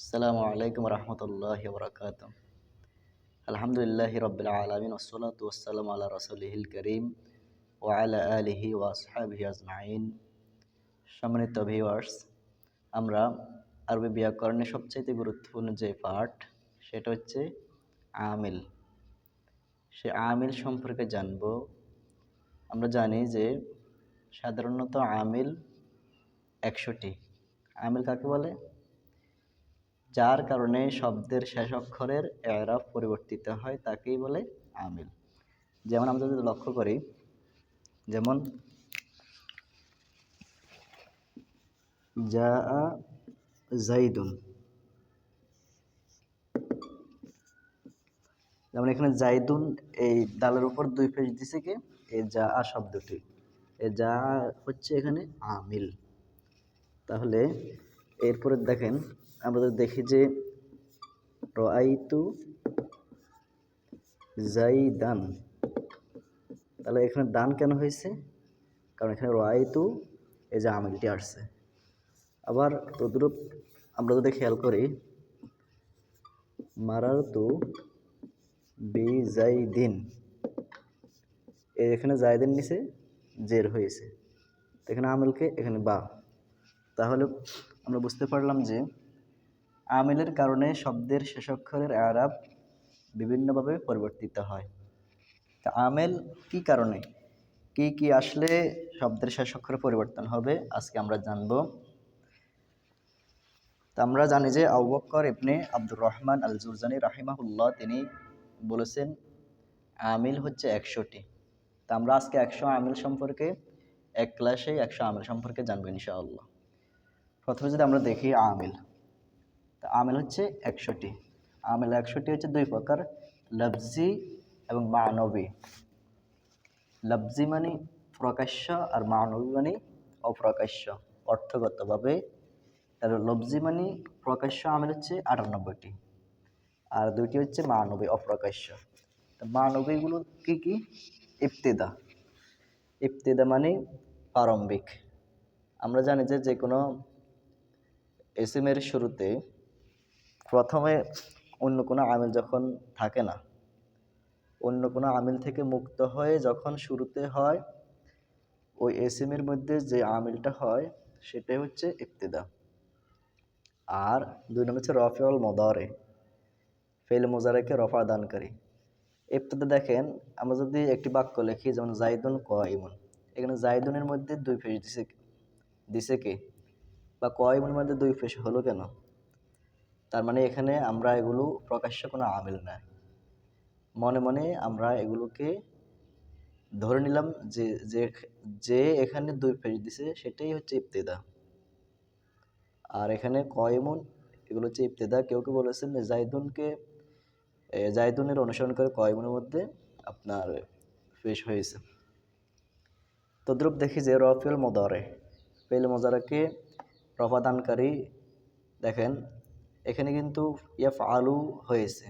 আসসালামু আলাইকুম রহমতুল্লাহি ওবরাকাতুহ। আলহামদুলিল্লাহি রাব্বিল আলামিন ওয়াসসালাতু ওয়াসসালামু আলা রাসূলিহিল কারীম ওয়া আলা আলিহি ওয়া আসহাবিহি আজমাইন। সম্মানিত ভিউয়ার্স, আমরা আরবি ব্যাকরণের সবচাইতে গুরুত্বপূর্ণ যে পার্ট সেটা হচ্ছে আমিল। সে আমিল সম্পর্কে জানব। আমরা জানি যে সাধারণত আমিল ১০০টি। আমিল কাকে বলে? যার কারণে শব্দের শেষ অক্ষরের এরাব পরিবর্তিত হয় তাকেই বলে আমিল। যেমন আমরা যদি লক্ষ্য করি, যেমন জাআ জাইদুন, যেমন এখানে জাইদুন এই দালের উপর দুই পেশ দিছে কে? এই জাআ শব্দটি। এই জাআ হচ্ছে এখানে আমিল। তাহলে এরপরে দেখেন, আমরা যদি দেখি যে রাআইতু জাইদান, তাহলে এখানে দান কেন হয়েছে? কারণ এখানে রাআইতু এই যে আমিলটি আসছে। আবার তদ্রূপ আমরা যদি খেয়াল করি, মারারতু বিজাইদিন, এখানে জায়দিন নিচে জের হয়েছে, এখানে আমিলকে এখানে বা। তাহলে আমরা বুঝতে পারলাম যে আমিলের কারণে শব্দের শেষ অক্ষরের এরাব বিভিন্নভাবে পরিবর্তিত হয়। তা আমিল কি কারণে, কি কি আসলে শব্দের শেষ অক্ষরে পরিবর্তন হবে আজকে আমরা জানব। তা আমরা জানি যে আবু বকর ইবনে আব্দুর রহমান আল জুরজানি রাহিমাহুল্লাহ তিনি বলেছেন আমিল হচ্ছে ১০০টি। তা আমরা আজকে ১০০ আমিল সম্পর্কে, এক ক্লাসেই ১০০ আমিল সম্পর্কে জানবো ইনশাআল্লাহ। প্রথমে যদি আমরা দেখি আমিল, তা আমিল হচ্ছে ১০০টি। আমিল ১০০টি হচ্ছে দুই প্রকার, লফজি এবং মানবী। লফজি মানে প্রকাশ্য আর মানবী মানে অপ্রকাশ্য অর্থগতভাবে। তাহলে লফজি মানে প্রকাশ্য আমিল হচ্ছে ৯৮টি, আর দুইটি হচ্ছে মানবী অপ্রকাশ্য। মানবীগুলো কি কি? ইবতিদা। ইবতিদা মানে প্রারম্ভিক। আমরা জানি যে যে কোনো ইসিমের শুরুতে প্রথমে অন্য কোনো আমিল যখন থাকে না, অন্য কোনো আমিল থেকে মুক্ত হয়ে যখন শুরুতে হয়, ওই ইসিমের মধ্যে যে আমিলটা হয় সেটাই হচ্ছে ইবতিদা। আর দুই নম্বর হচ্ছে রফিউল মুদারে, ফেল মুজারেকে রফা দানকারী। ইবতিদা দেখেন, আমরা যদি একটি বাক্য লিখি, যেমন জাইদুন কাইমুন, এখানে জাইদুনের মধ্যে দুই পেশ দিছে কে? বা কাইমুনের মধ্যে দুই পেশ হলো কেন? তার মানে এখানে আমরা এগুলো প্রকাশ্য কোনো আমিল না, মনে মনে আমরা এগুলোকে ধরে নিলাম যে যে যে এখানে দুই পেশ দিছে সেটাই হচ্ছে ইবতিদা। আর এখানে কাইমুন, এগুলো হচ্ছে ইবতিদা। কেউ কেউ বলেছেন যে জাইদুনের অনুসরণ করে কাইমুনের মধ্যে আপনার পেশ হয়েছে। তদ্রুপ দেখি যে রফিউল মুদারে, ফেল মুজারাকে রফা দানকারী। দেখেন এখানে কিন্তু ইয়াফ আলু হয়েছে,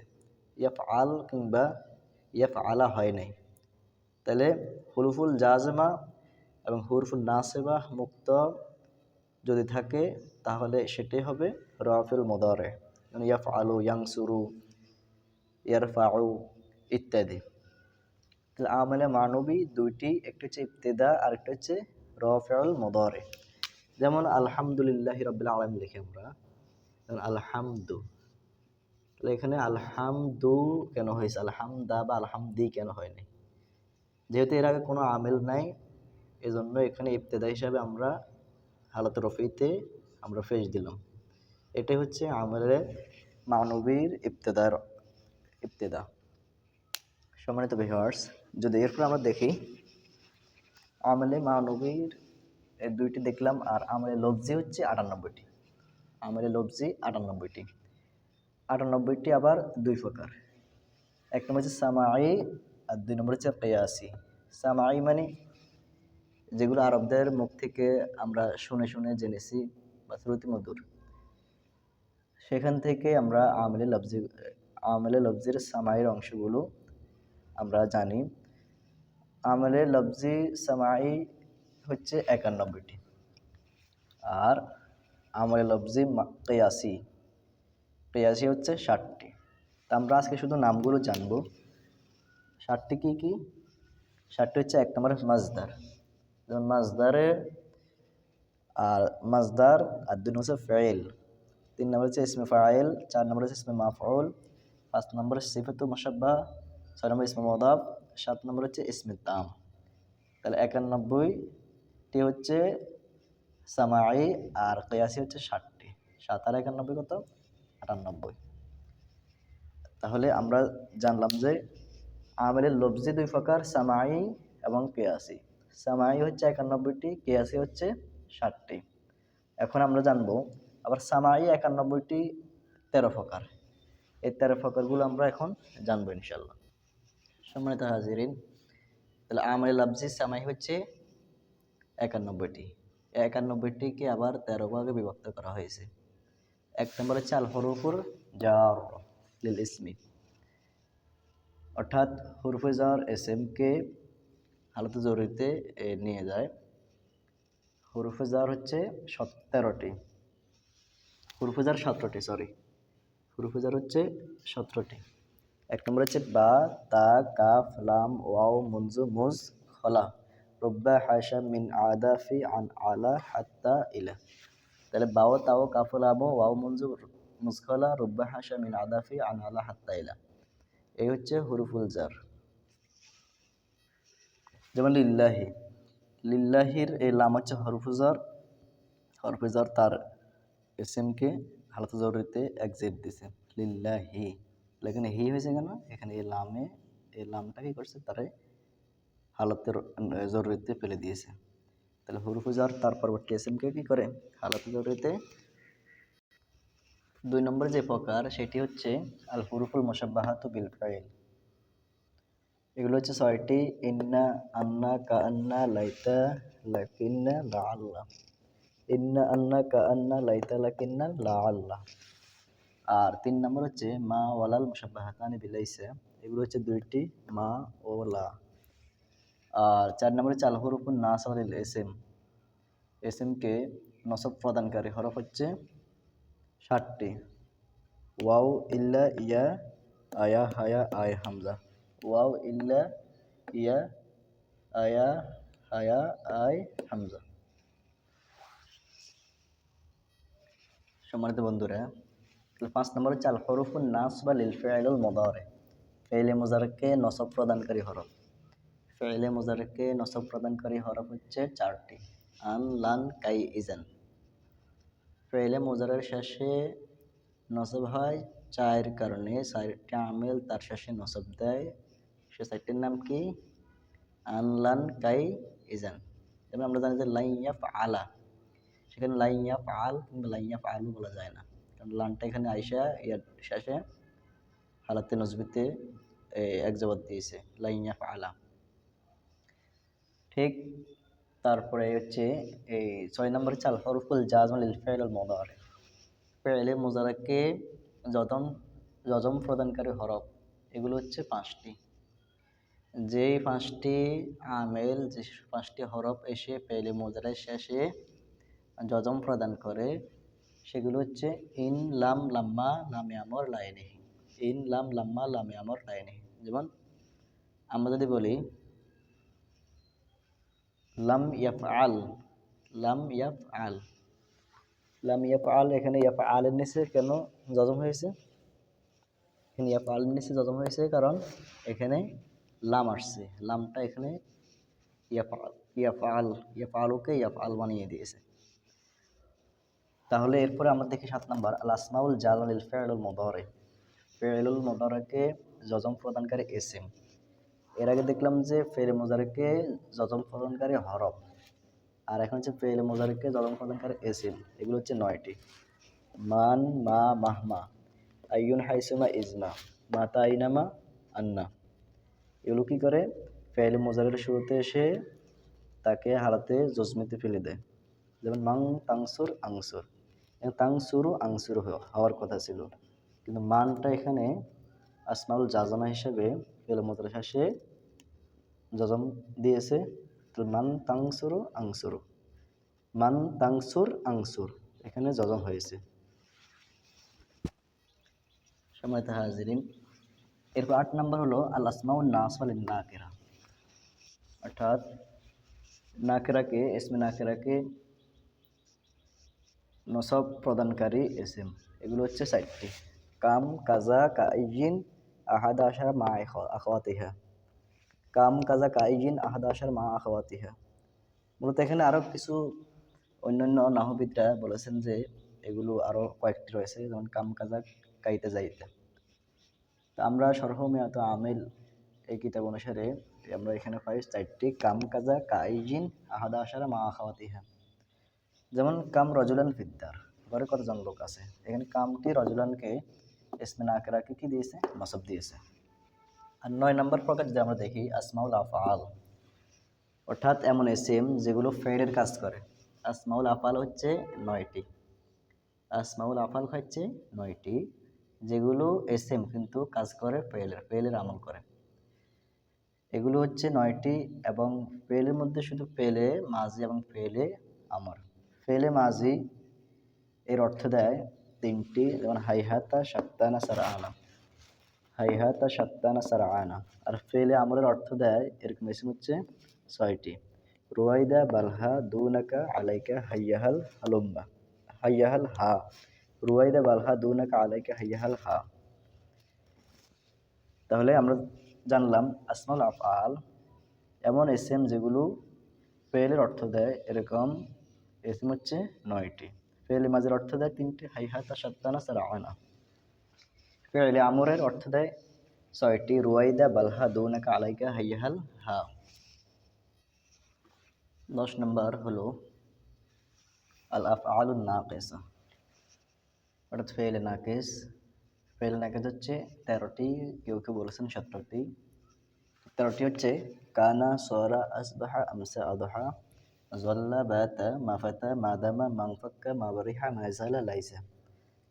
ইয়াফ আল কিংবা ইয়াফ আলা হয় নাই। তাহলে হুরুফুল জাজমা এবং হুরুফুল নাসিবা মুক্ত যদি থাকে তাহলে সেটাই হবে রফিউল মুদারে, মানে ইয়াফ আলু, ইয়াংসুরু, ইয়ারফাউ ইত্যাদি। তাহলে আমিলে মানবী দুইটি, একটা হচ্ছে ইবতিদা আর একটা হচ্ছে রফিউল মুদারে। যেমন আলহামদুলিল্লাহি রাব্বিল আলামিন লিখি আমরা, আলহামদু, তাহলে এখানে আলহামদু কেন হয়েছে? আলহামদা বা আলহামদি কেন হয়নি? যেহেতু এর আগে কোনো আমিল নাই, এজন্য এখানে ইবতিদা হিসাবে আমরা হালাত রফিতে আমরা ফেস দিলাম। এটাই হচ্ছে আমিলে মানবীর ইবতিদা। সম্মানিত ভিউয়ার্স, যদি এরপর আমরা দেখি আমিলে মানবীর দুইটি দেখলাম, আর আমিলে লফজি হচ্ছে ৯৮টি। আমিলে লফজি ৯৮টি। ৯৮টি আবার দুই প্রকার, এক নম্বর হচ্ছে সামাই আর দুই নম্বর হচ্ছে কিয়াসি। সামাই মানে যেগুলো আরবদের মুখ থেকে আমরা শুনে শুনে জেনেছি বা শ্রুতি মধুর, সেখান থেকে আমরা আমিলে লফজির সামাইয়ের অংশগুলো আমরা জানি। আমিলে লফজি সামাই হচ্ছে ৯১টি, আর আমিলে লফজি কিয়াসি কিয়াসি হচ্ছে 60টি। তা আমরা আজকে শুধু নামগুলো জানবো। 60টি কি কি? 60টি হচ্ছে 1 নম্বরে মাজদার, যেমন মাজদার আর 2 হচ্ছে ফাইল, 3 নম্বর হচ্ছে ইসমে ফাইল, 4 নম্বর হচ্ছে ইসমে মাফউল, 5 নম্বর সিফাতু মুশাব্বাহ, 6 নম্বর ইসমে মুদাফ, 7 নম্বর হচ্ছে ইসমে তাম। তাহলে 91টি হচ্ছে সামাই আর কিয়াসি হচ্ছে 60টি। 7 আর 91 কত? 98। তাহলে আমরা জানলাম যে আমেলের লফজি 2 প্রকার, সামাই এবং কিয়াসি। সামাই হচ্ছে 91টি, কিয়াসি হচ্ছে 60টি। এখন আমরা জানবো আবার সামাই 91টি 13 প্রকার। এই 13 প্রকারগুলো আমরা এখন জানবো ইনশাআল্লাহ। সম্মানিত হাজিরিন, তাহলে আমারে লফজি সামাই হচ্ছে 91টি। 91টিকে আবার 13 ভাগে বিভক্ত করা হয়েছে। 1 নম্বর হচ্ছে আল হুরুফুল জার লিল ইসমি, অর্থাৎ হুরুফে জার এসএমকে হালতে জরুরিতে নিয়ে যায়। হুরুফে জার হচ্ছে 17টি, হুরুফে জার 17টি, হুরুফে জার হচ্ছে 17টি। 1 নম্বর হচ্ছে বা, তা, কাফ, লাম, ওয়াও, মুনজু, মুজ, খলা, রুব্বা, হাসা, মিন, আদা, ফি, আন, আলা, হাত্তা, ইলা। তাহলে বাও, তাও, কাফ, লাম, ওয়াও, মুনজু, মুজ, খলা, রুব্বা, হাসা, মিন, আদা, ফি, আন, আলা, হাত্তা, ইলা। এই হচ্ছে হুরুফুল জার। যেমন লিল্লাহি, লিল্লাহির এই লাম হচ্ছে হরফে জার। হরফে জার তার এসএমকে হালতে জরুরিতে এক জেড দিছে, লিল্লাহি। এখানে হি হয়েছে কেন? এখানে এই লামটা কি করছে? তারে হালতের জরুরিতে ফেলে দিয়েছে। তাহলে হুরুফে জার তার পরবর্তী এসএমকে কি করে? হালতে জরুরিতে। 2 নম্বর যে প্রকার সেটি হচ্ছে আল হুরুফুল মুশাব্বাহাতু বিল ফাইল। এগুলো হচ্ছে 6টি, ইন্না, আন্না, কাআন্না, লাইতা, লাকিন্না, লাআল্লাহ। ইন্না, আন্না, কাআন্না, লাইতা, লাকিন্না, লাআল্লাহ। আর 3 নম্বর হচ্ছে মা ওয়ালাল মুশাব্বাহাতানি বিলাইসা। এগুলো হচ্ছে 2টি, মা ও লা। আর 4 নম্বরে হচ্ছে আল হুরুফুন নাস লিল ইসম। ইসমকে নসব প্রদানকারী হরফ হচ্ছে 60টি। ওয়াও, ইল্লা, ইয়া, আয়া, হায়া, আয়, হামজা। ওয়াও, ইল্লা, ইয়া, আয়া, হায়া, আয়, হামজা। সম্মানিত বন্ধুরা, 5 নম্বর হচ্ছে আল হুরুফুন নাসব লিল ফি'লিল মুদারি। ফি'লে মুজাররকে নসব প্রদানকারী হরফ। ফি'লে মুজাররকে নসব প্রদানকারী হরফ হচ্ছে 4টি, আন, লান, কাই, ইজান। ফি'লে মুজাররের শেষে নসব হয় 4 কারণে। 4টি আমেল তার শেষে নসব দেয়। সে 4টির নাম কি? আন, লান, কাই, ইজান। যেমন আমরা জানি যে লাই ইয়াফআলা, সেখানে লাই ইয়াফআল কিংবা লাই ইয়াফআলু বলা যায় না, কারণ লানটা এখানে আইসা ইয়ার শেষে হালাতে নজবিতে এক জবাব দিয়েছে, লাই ইয়াফআলা। ঠিক তারপরে হচ্ছে এই 6 নম্বর হচ্ছে আল হুরুফুল জাযম লিল ফি'লিল মুদারি। ফি'লে মুজাররকে জজম প্রদানকারী হরফ। এগুলো হচ্ছে 5টি। যেই 5টি আমেল, যে 5টি হরফ এসে ফি'লে মুজাররের শেষে জজম প্রদান করে সেগুলো হচ্ছে ইন, লাম, লাম্মা, লামে আমর, লাইনিহি। ইন, লাম, লাম্মা, লামে আমর, লাইনিহি। যেমন আমরা যদি বলি লাম ইয়াফআল, লাম ইয়াফআল, লাম ইয়াফআল, এখানে ইয়াফআলের নিচে কেন জজম হয়েছে? এখানে ইয়াফআলের নিচে জজম হয়েছে কারণ এখানে লাম আসছে। লামটা এখানে ইয়াফআলুকে ইয়াফআল বানিয়ে দিয়েছে। তাহলে এরপরে আমরা দেখি 7 নম্বর আল আসমাউল জাযম লিল ফি'লিল মুদারি। ফি'লুল মুদারিকে জজম প্রদানকারী ইসম। এর আগে দেখলাম যে ফি'লে মুজারিকে জজম প্রদানকারী হরফ, আর এখন হচ্ছে ফি'লে মুজারিকে জজম প্রদানকারী ইসম। এগুলো হচ্ছে 9টি, মান, মা, মাহমা, আইয়ুন, হাইসুমা, ইজমা, মাতা, আইনামা, আন্না। এগুলো কি করে? ফি'লে মুজারির শুরুতে এসে তাকে হালাতে জজমিতে ফেলে দেয়। যেমন মাং, তাংসুর, আংসুর। তাংসুরু, আংসুর হওয়ার কথা ছিল, কিন্তু মানটা এখানে আসমাউল জাজমা হিসেবে ফি'লে মুজারির শেষে জজম দিয়েছে। তো মান তাংসুরু, আংসুরু, মান তাংসুর, আংসুর, এখানে জজম হয়েছে। সম্মানিত হাজিরিন, এরপর 8 নম্বর হলো আল আসমাউন নাসিবা লিন নাকিরা, অর্থাৎ নাকিরাকে ইসমে নাকিরাকে নসব প্রদানকারী ইসম। এগুলো হচ্ছে 4টি: কাম, কাজা, কাইজিন, আহাদা আশার মা আখাওয়াতিহা। কাম, কাজা, কাইজিন, আহাদা আশার মা আখাওয়াতিহা। মূলত এখানে আরও কিছু অন্যান্য নাহবিদরা বলেছেন যে এগুলো আরও কয়েকটি রয়েছে, যেমন কাম, কাজা, কাইতে, যাইতে। তো আমরা শরহমিয়াত আমিল এই কিতাব অনুসারে আমরা এখানে পাই 4টি: কাম, কাজা, কাইজিন, আহাদা আশার মা আখাওয়াতিহা। যেমন কাম রজুলান ফিদ্দার, ঘরে কতজন লোক আছে। এখানে কামটি রজুলানকে ইসমে নাকিরাকে কি দিয়েছে? নসব দিয়েছে। আর 9 নম্বর প্রকার যদি আমরা দেখি আসমাউল আফআল, অর্থাৎ এমন ইসম যেগুলো ফেলের কাজ করে। আসমাউল আফআল হচ্ছে 9টি। আসমাউল আফআল হচ্ছে 9টি, যেগুলো ইসম কিন্তু কাজ করে ফেলের আমল করে। এগুলো হচ্ছে 9টি, এবং ফেলের মধ্যে শুধু ফেলে মাজি এবং ফেলে আমর। ফেলে মাজি এর অর্থ দেয় 3টি, যেমন হাইহাতা, সাত্তানা, সারআনা। হাইহাতা, সাত্তানা, সারআনা। আর ফেলে আমরের অর্থ দেয় এরকম ইসম হচ্ছে 6টি: রুয়াইদা, বালহা, দুনাকা, আলাইকা, হাইয়াহাল, হালুম্বা। হাইয়াহাল হা, রুয়াইদা, বালহা, দুনাকা, আলাইকা, হাইয়াহাল হা। তাহলে আমরা জানলাম আসমাউল আফআল এমন ইসম যেগুলো ফেলের অর্থ দেয়, এরকম ইসম হচ্ছে 9টি। ফেলে মাঝের অর্থ দেয় 3টি: হাইহাতা, সাত্তানা, সারআনা। ফেলে আমরের অর্থ দেয় 6টি: রুয়াইদা, বালহা, দুনাকা, আলাইকা, হাইয়াহাল হা। 10 নম্বর হলো আল আফআলুন নাকিসা, অর্থাৎ ফেলে নাকিস। ফেলে নাকিস হচ্ছে 13টি, কেউ কেউ বলেছেন 17টি। 13টি হচ্ছে কানা, সরা, আসবাহা, আমসা, আদহা, জল্লা, বাতা, মাফাতা, মাদামা, মাংফাক্কা, মাবরিহা, মাজালা, লাইসা।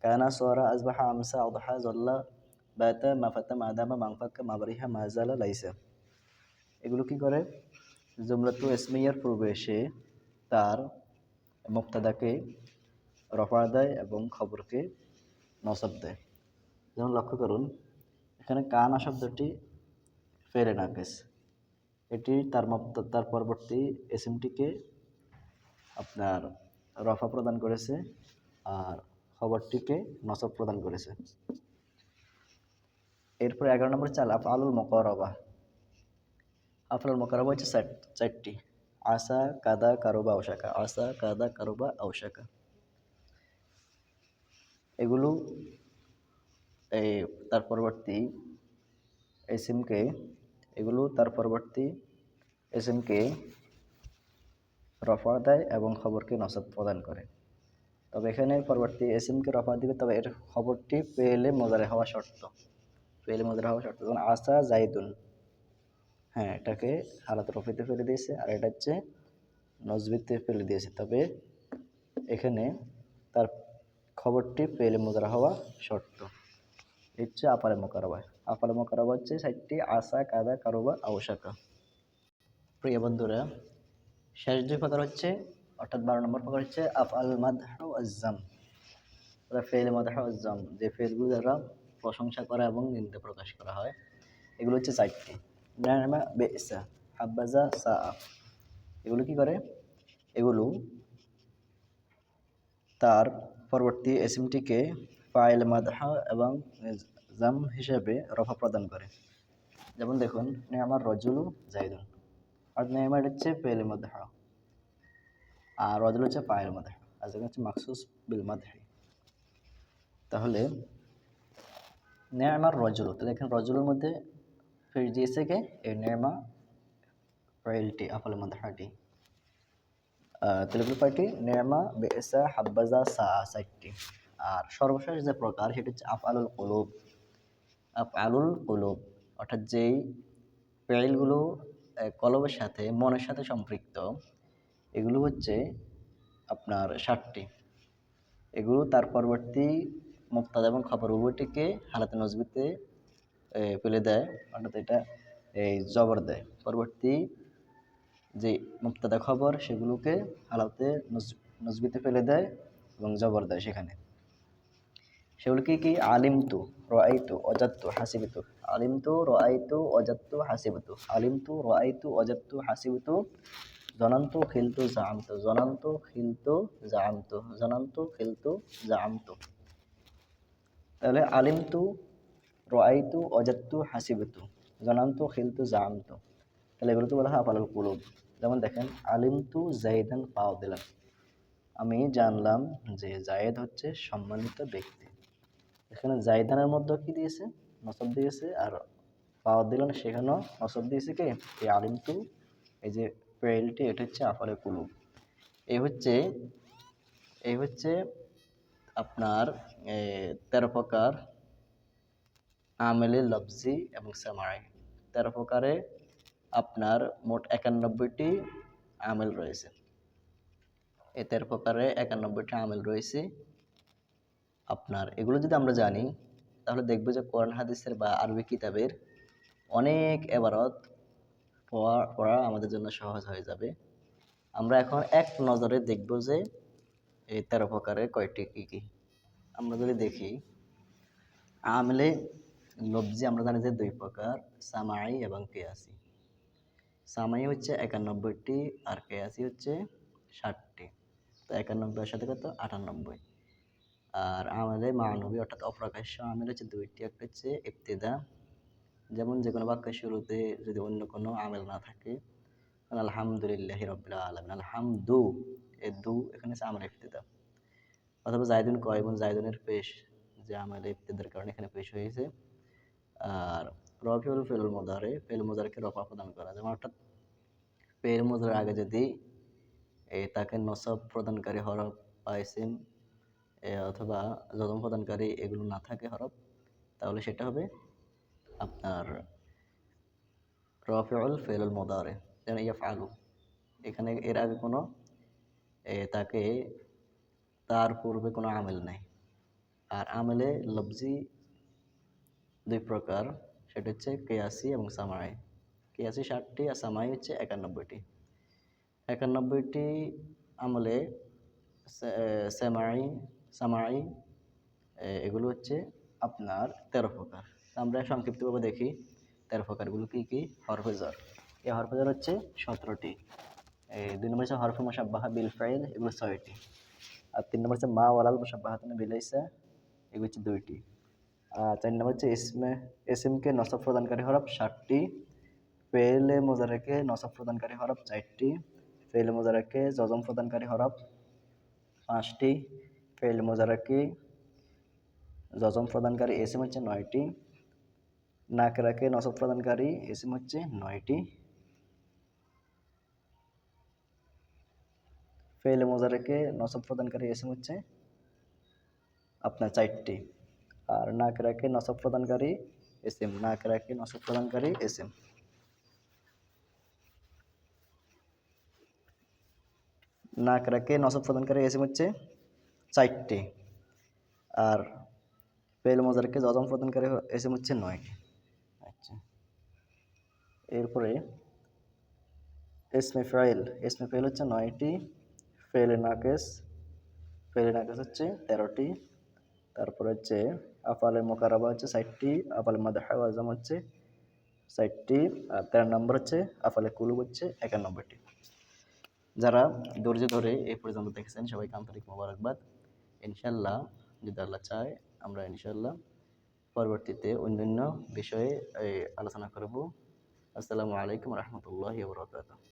কানা, সরা, আসবাহা, আমসা, আদহা, জল্লা, বাতা, মাফাতা, মাদামা, মাংফাক্কা, মাবরিহা, মাজালা, লাইসা। এগুলো কি করে? জুমলাতু ইসমিয়ার পূর্বে এসে তার মুবতাদাকে রফা দেয় এবং খবরকে নসব দেয়। যেমন লক্ষ্য করুন, এখানে কানা শব্দটি ফেলে নাকিস, এটি তার পরবর্তী ইসমটিকে আপনার রফা প্রদান করেছে আর খবরটিকে নসব প্রদান করেছে। এরপর 11 নম্বর চাল আফআলুল মুকারাবা। আফআলুল মুকারাবা হচ্ছে 4টি: আসা, কাদা, কারুবা, আওশাকা। আসা, কাদা, কারুবা, আওশাকা। এগুলো এই তার পরবর্তী ইসমকে রফা দেয় এবং খবরকে নসব প্রদান করে। তবে এখানে পরবর্তী ইসমকে রফা দিবে, তবে এর খবরটি পেলে মুজারে হওয়া শর্ত। যেমন আসা জাইদুন, হ্যাঁ, এটাকে হালাত রফিতে ফেলে দিয়েছে, আর এটা হচ্ছে নজবিতে ফেলে দিয়েছে। তবে এখানে তার খবরটি পেলে মুজারা হওয়া শর্ত। হচ্ছে আফআলে মুকাররাবা। আফআলে মুকাররাবা হচ্ছে 4টি: আসা, কাদা, কারুবা, আওশাকা। প্রিয় বন্ধুরা, শেষ 2 প্রকার হচ্ছে, অর্থাৎ 12 নম্বর প্রকার হচ্ছে আফআল মাদহ ওয়াজ যাম। ফেল মাদহ ওয়াজ যাম, যে ফেলগুলো দ্বারা প্রশংসা করা এবং নিন্দা প্রকাশ করা হয়। এগুলো হচ্ছে 4টি: নি'মা, বি'সা, হাব্বাজা, সাআ। এগুলো কি করে? এগুলো তার পরবর্তী ইসমটিকে ফাইল মাদহ এবং জাম হিসেবে রফা প্রদান করে। যেমন দেখুন, নি'মার রাজুলু যাইদুন, আর নি'মা হচ্ছে ফেল মাদহ, আর রাজুল হচ্ছে ফাইল মাদহ, আর যেটা হচ্ছে মাখসুস বিল মাদহি। তাহলে নি'মার রাজুলু, তাহলে এখানে রাজুলের মধ্যে ফেল দিয়েছে কে? এই নি'মা ফাইলটি, আফআল মাদহটি। তাহলে কয়টি? নি'মা, বি'সা, হাব্বাজা, সাআ, 4টি। আর সর্বশেষ যে প্রকার সেটা হচ্ছে আফআলুল কুলুব। আফআলুল কুলুব, অর্থাৎ যেই ফেইলগুলো কলবের সাথে, মনের সাথে সম্পৃক্ত, এগুলো হচ্ছে আপনার 7টি। এগুলো তার পরবর্তী মুবতাদা এবং খবর উভয়টিকে হালাতে নজবিতে ফেলে দেয়, অর্থাৎ এটা এই জবর দেয়। পরবর্তী যে মুবতাদা খবর সেগুলোকে হালাতে নজবিতে ফেলে দেয় এবং জবর দেয় সেখানে। সেগুলো কি কি? আলিমতু, রাআইতু, ওয়াজাদতু, হাসিবতু। আলিমতু, রাআইতু, ওয়াজাদতু, হাসিবতু। আলিমতু, রাআইতু, ওয়াজাদতু, হাসিবতু। জনান্তু, খিলতু, জাআমতু। জনান্তু, খিলতু, জাআমতু। জনান্তু, খিলতু, জাআমতু। তাহলে আলিমতু, রাআইতু, ওয়াজাদতু, হাসিবতু। জনান্তু, খিলতু, জাআমতু। তাহলে এগুলোকে বলা হয় আফআলুল কুলুব। যেমন দেখেন, আলিমতু যাইদান ফাদিলান। আমি জানলাম যে জায়েদ হচ্ছে সম্মানিত ব্যক্তি। এখানে জাইদানের মধ্যে কি দিয়েছে? নসব দিয়েছে। আর ফাদিলান সেখানেও নসব দিয়েছে কে? এই আলিমতু, এই যে ফেইলটি, এটা হচ্ছে আফআলে কুলুব। এই হচ্ছে এই হচ্ছে আপনার 13 প্রকার আমেলে লফজি এবং সামাই। 13 প্রকারে আপনার মোট 91টি আমেল রয়েছে। এই 13 প্রকারে 91টি আমেল রয়েছে। আপনার এগুলো যদি আমরা জানি, তাহলে দেখব যে কোরআন হাদিসের বা আরবি কিতাবের অনেক এবারত পড়া আমাদের জন্য সহজ হয়ে যাবে। আমরা এখন এক নজরে দেখব যে এই 13 প্রকারের কয়টি কি কি। আমরা যদি দেখি, আমলে লফজি আমরা জানি যে 2 প্রকার, সামাই এবং কিয়াসি। সামাই হচ্ছে 91টি আর কিয়াসি হচ্ছে 60টি। তো 91 এর সাথে কত? 98। আর আমলে মানবী অর্থাৎ অপ্রকাশ্য আমেল হচ্ছে 2টি। একটা হচ্ছে ইবতিদা, যেমন যে কোনো বাক্যের শুরুতে যদি অন্য কোনো আমেল না থাকে, আলহামদুলিল্লাহি রাব্বিল আলামিন, আলহামদু, এই দু এখানে হচ্ছে আমলে ইবতিদা। অথবা জাইদুন কয়বন, জাইদুনের পেশ, যে আমলে ইবতিদার কারণে এখানে পেশ হয়েছে। আর রফিউল ফেল মুদারে, ফেল মুদারেকে রফা প্রদান করা, যেমন অর্থাৎ ফেল মুদারের আগে যদি তাকে নসব প্রদানকারী হরফ বা ইসিম অথবা যজম প্রদানকারী এগুলো না থাকে হরফ, তাহলে সেটা হবে আপনার রফিউল ফেল মুদারে। যেমন ইয়াফআলু, এখানে এর আগে কোনো তাকে তার পূর্বে কোনো আমেল নাই। আর আমেলে লফজি 2 প্রকার, সেটা হচ্ছে কিয়াসি এবং সামাই। কিয়াসি 60টি আর সামাই হচ্ছে 91টি। 91টি আমলে সামাই সামাই এগুলো হচ্ছে আপনার 13 প্রকার। আমরা সংক্ষিপ্তভাবে দেখি 13 প্রকারগুলো কি কি। হরফে জ্বর, এই হরফে জ্বর হচ্ছে 17টি। 2 নম্বর হচ্ছে হরফে মুশাব্বাহা বিল ফাইল, এগুলো 6টি। আর 3 নম্বর হচ্ছে মা ওয়ালাল মুশাব্বাহাতুন বিল ইসা, এগুলো হচ্ছে 2টি। আর 4 নম্বর হচ্ছে ইসমকে নসব প্রদানকারী হরফ 60টি। ফেলে মুজারেকে নসব প্রদানকারী হরফ 4টি। ফেলে মুজারেকে জজম প্রদানকারী হরফ 5টি। ফেলে মুজারেকে জজম প্রদানকারী ইসম হচ্ছে 9টি। নাকরাকে নসব প্রদানকারী ইসম হচ্ছে 9টি। ফেলে মুজারেকে নসব প্রদানকারী ইসম হচ্ছে আপনার 4টি। আর নাকরাকে নসব প্রদানকারী ইসম, নাকরাকে নসব প্রদানকারী ইসম, নাকরাকে নসব প্রদানকারী ইসম হচ্ছে 4টি। আর ফেল মুজারকে জজম প্রদানকারী ইসম হচ্ছে 9টি। আচ্ছা, এরপরে ইসমে ফাইল হচ্ছে 9টি। ফেলে নাকেস হচ্ছে 13টি। তারপরে হচ্ছে আফালে মোকারাবা হচ্ছে 60টি। আফালে মাদহা ওয়াজাম হচ্ছে 60টি। আর 13 নম্বর হচ্ছে আফালে কুলুব হচ্ছে 91টি। যারা ধৈর্য ধরে এই পর্যন্ত দেখেছেন, সবাইকে আন্তরিক মোবারকবাদ। ইনশাল্লাহ, যদি আল্লাহ চায়, আমরা ইনশাল্লাহ পরবর্তীতে অন্যান্য বিষয়ে আলোচনা করব। আসসালামু আলাইকুম রহমতুল্লাহি ওয়া বারাকাতুহু।